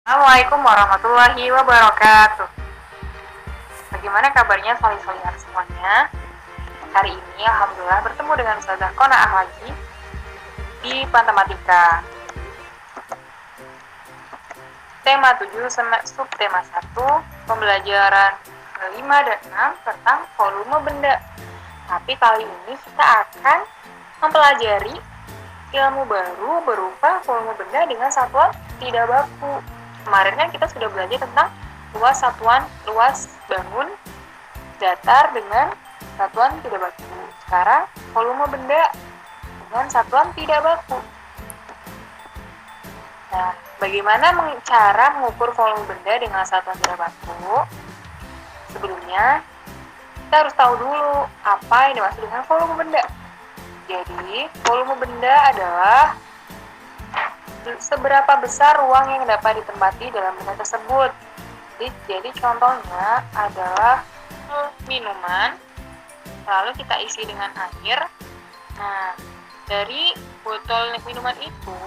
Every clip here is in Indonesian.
Assalamualaikum warahmatullahi wabarakatuh. Bagaimana kabarnya solih-solihan semuanya? Hari ini alhamdulillah bertemu dengan Ustazah Qanaah lagi di Matematika. Tema 7 subtema 1 pembelajaran 5 dan 6 tentang volume benda. Tapi kali ini kita akan mempelajari ilmu baru berupa volume benda dengan satuan tidak baku. Kemarin kan kita sudah belajar tentang luas bangun datar dengan satuan tidak baku. Sekarang volume benda dengan satuan tidak baku. Nah, bagaimana cara mengukur volume benda dengan satuan tidak baku? Sebelumnya, kita harus tahu dulu apa yang dimaksud dengan volume benda. Jadi, volume benda adalah seberapa besar ruang yang dapat ditempati dalam benda tersebut. Jadi contohnya adalah minuman, lalu kita isi dengan air. Nah, dari botol minuman itu,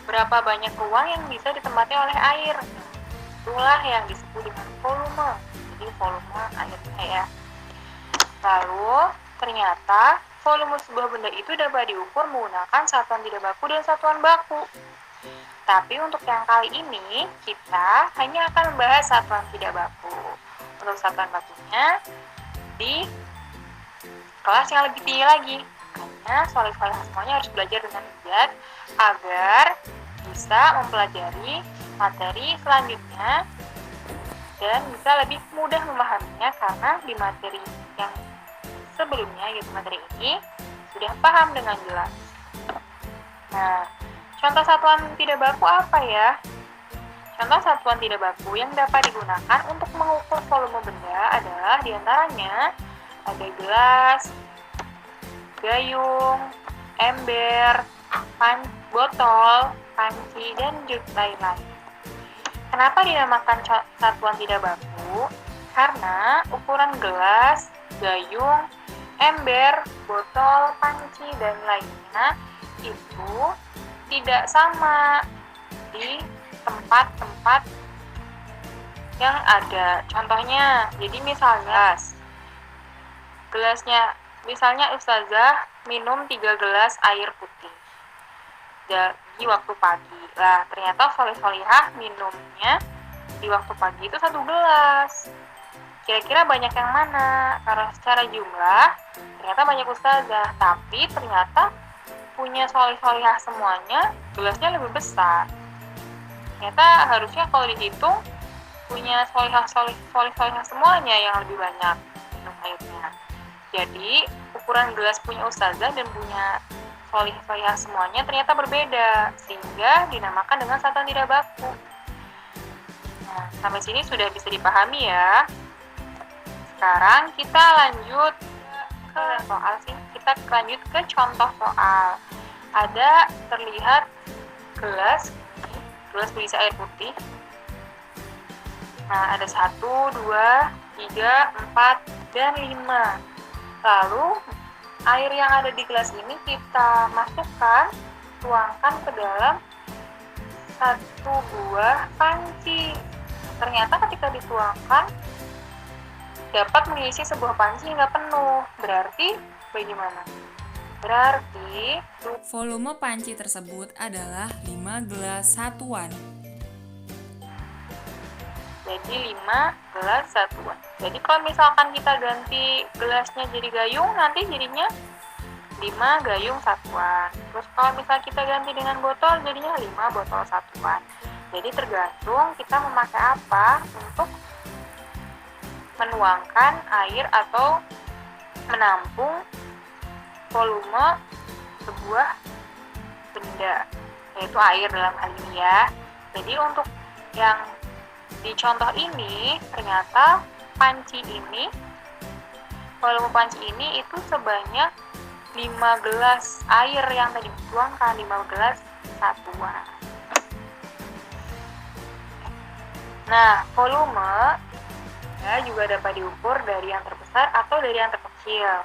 berapa banyak ruang yang bisa ditempati oleh air? Itulah yang disebut dengan volume. Jadi volume airnya ya. Lalu, ternyata volume sebuah benda itu dapat diukur menggunakan satuan tidak baku dan satuan baku. Tapi untuk yang kali ini, kita hanya akan membahas satuan tidak baku. Untuk satuan bakunya, di kelas yang lebih tinggi lagi. Karena solih-solih semuanya harus belajar dengan giat agar bisa mempelajari materi selanjutnya dan bisa lebih mudah memahaminya karena di materi yang sebelumnya, yaitu materi ini, sudah paham dengan jelas. Nah, contoh satuan tidak baku apa ya? Contoh satuan tidak baku yang dapat digunakan untuk mengukur volume benda adalah diantaranya ada gelas, gayung, ember, botol, panci, dan juga lain-lain. Kenapa dinamakan satuan tidak baku? Karena ukuran gelas, gayung, ember, botol, panci, dan lainnya itu tidak sama di tempat-tempat yang ada. Contohnya, jadi misalnya gelasnya, misalnya Ustazah minum 3 gelas air putih di waktu pagi. Lah, ternyata soleh-solihah minumnya di waktu pagi itu 1 gelas. Kira-kira banyak yang mana? Karena secara jumlah ternyata banyak Ustazah, tapi ternyata punya soleh-solihah semuanya gelasnya lebih besar. Ternyata harusnya kalau dihitung punya soleh-solihah semuanya yang lebih banyak minum airnya. Jadi ukuran gelas punya Ustazah dan punya soleh-solihah semuanya ternyata berbeda, sehingga dinamakan dengan satuan tidak baku. Nah, sampai sini sudah bisa dipahami ya. Sekarang kita lanjut ke soal sih. Kita lanjut ke contoh soal. Ada terlihat gelas berisi air putih. Nah, ada 1, 2, 3, 4, dan 5. Lalu, air yang ada di gelas ini kita masukkan, tuangkan ke dalam 1 buah panci. Ternyata ketika dituangkan, dapat mengisi sebuah panci hingga penuh. Berarti bagaimana? Berarti volume panci tersebut adalah 5 gelas satuan. Jadi 5 gelas satuan. Jadi kalau misalkan kita ganti gelasnya jadi gayung, nanti jadinya 5 gayung satuan. Terus kalau misalnya kita ganti dengan botol, jadinya 5 botol satuan. Jadi tergantung kita memakai apa untuk menuangkan air atau menampung volume sebuah benda, yaitu air dalam hal ini ya. Jadi untuk yang di contoh ini, ternyata volume panci ini itu sebanyak 5 gelas air yang tadi dituangkan, 5 gelas satuan. Nah, volume juga dapat diukur dari yang terbesar atau dari yang terkecil.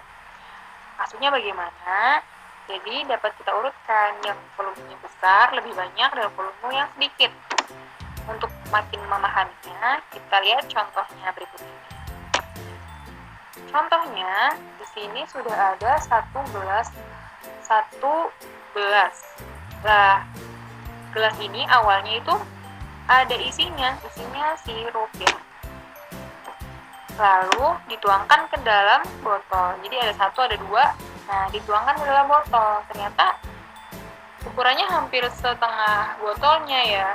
Maksudnya bagaimana? Jadi dapat kita urutkan yang volumenya besar lebih banyak dari volume yang sedikit. untuk makin memahaminya, kita lihat contohnya berikut ini. Contohnya, di sini sudah ada satu gelas. Nah, gelas ini awalnya itu ada isinya sirup ya. Lalu dituangkan ke dalam botol. Jadi ada satu, ada dua. Nah, dituangkan ke dalam botol. Ternyata ukurannya hampir setengah botolnya ya.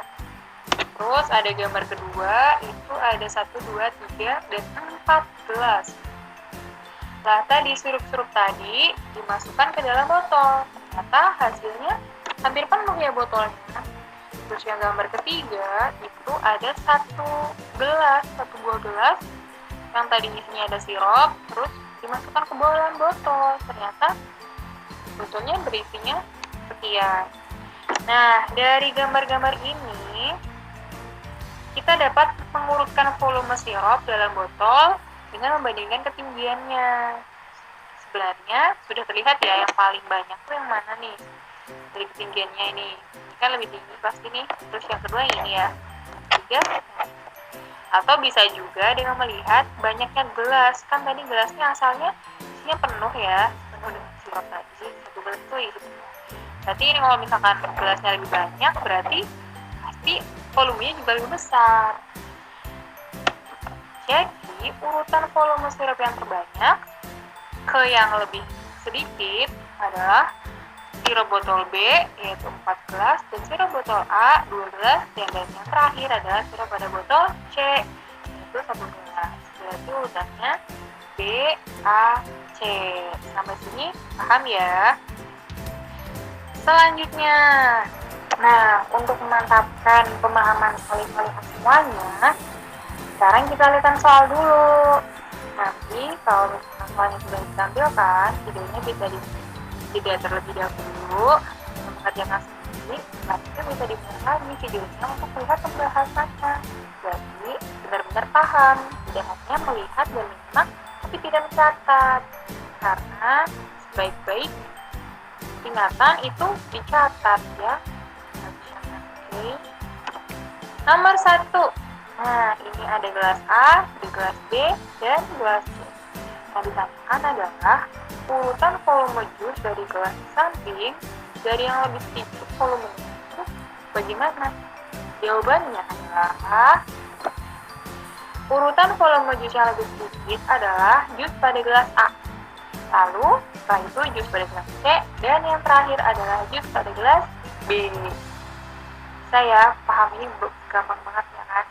Terus ada gambar kedua, itu ada 1, 2, 3, dan 4 gelas. Nah, tadi sirup-sirup tadi dimasukkan ke dalam botol. Ternyata hasilnya hampir penuh ya botolnya. Terus yang gambar ketiga, itu ada satu buah gelas yang tadi isinya ada sirup, terus dimasukkan ke dalam botol. Ternyata botolnya berisinya sekian. Nah, dari gambar-gambar ini, kita dapat mengurutkan volume sirup dalam botol dengan membandingkan ketinggiannya. Sebenarnya sudah terlihat ya yang paling banyak tuh yang mana nih? Dari ketinggiannya ini kan lebih tinggi pasti nih. Terus yang kedua ini ya, 3. Atau bisa juga dengan melihat banyaknya gelas. Kan tadi gelasnya asalnya isinya penuh ya, penuh dengan sirup tadi. Satu gelas itu isi penuh. Berarti ini kalau misalkan gelasnya lebih banyak, berarti pasti volumenya juga lebih besar. Jadi urutan volume sirup yang terbanyak ke yang lebih sedikit adalah sirup botol B, yaitu 4 gelas, dan sirup botol A, 2 gelas, dan yang terakhir adalah sirup pada botol C, yaitu 1 gelas. Berarti urutannya B, A, C. Sampai sini paham ya? Selanjutnya, nah untuk memantapkan pemahaman kalian semuanya, sekarang kita lihat soal dulu. Nanti kalau misalkan soalnya sudah ditampilkan, videonya bisa tidak terlebih dahulu mengerjakan sendiri, nanti bisa dimulai lagi videonya untuk melihat pembahasannya. Jadi benar-benar paham, tidak hanya melihat dan menyimak, tapi tidak mencatat. Karena sebaik-baik ingatan itu dicatat ya. Oke. Nomor 1. Nah, ini ada gelas A, ada gelas B, dan gelas C. Yang ditanyakan adalah urutan volume jus dari gelas di samping dari yang lebih sedikit volumenya itu bagaimana? Jawabannya adalah urutan volume jus yang lebih sedikit adalah jus pada gelas A. Lalu setelah itu jus pada gelas C, dan yang terakhir adalah jus pada gelas B. Saya paham ini gampang banget ya kan?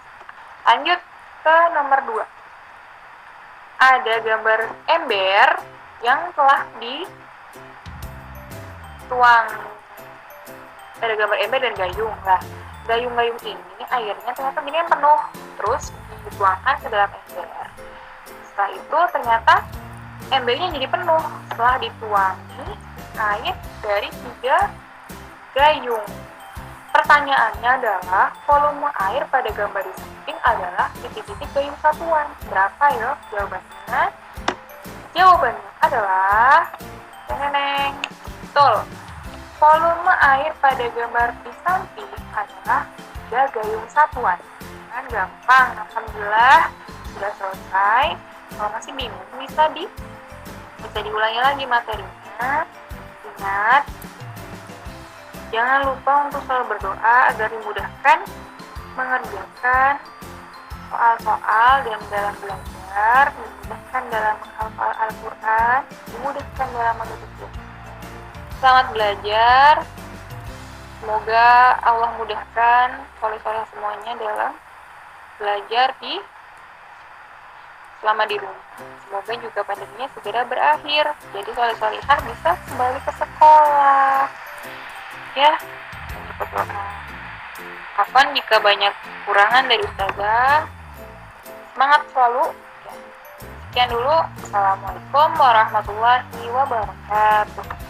Lanjut ke nomor 2. Ada gambar ember yang telah dituang. Ada gambar ember dan gayung. Nah, gayung-gayung ini airnya ternyata gini yang penuh, terus dituangkan ke dalam ember. Setelah itu ternyata embernya jadi penuh setelah dituangi air dari 3 gayung. Pertanyaannya adalah volume air pada gambar di samping adalah titik-titik gayung satuan. Berapa ya jawabannya? Jawabannya adalah neneng. Betul. Volume air pada gambar di samping adalah 3 gayung satuan. Kan gampang, alhamdulillah sudah selesai. Kalau masih bingung bisa diulangi lagi materinya. Ingat, jangan lupa untuk selalu berdoa agar dimudahkan mengerjakan soal-soal dan dalam belajar, dimudahkan dalam menghafal Al-Quran, dimudahkan dalam menuntut. Selamat belajar. Semoga Allah mudahkan soleh-soleh semuanya dalam belajar selama di rumah. Semoga juga pandeminya segera berakhir. Jadi soleh-solehah bisa kembali ke sekolah. Ya, berdoa. Afwan jika banyak kurangan dari Ustazah. Semangat selalu. Sekian dulu. Assalamualaikum warahmatullahi wabarakatuh.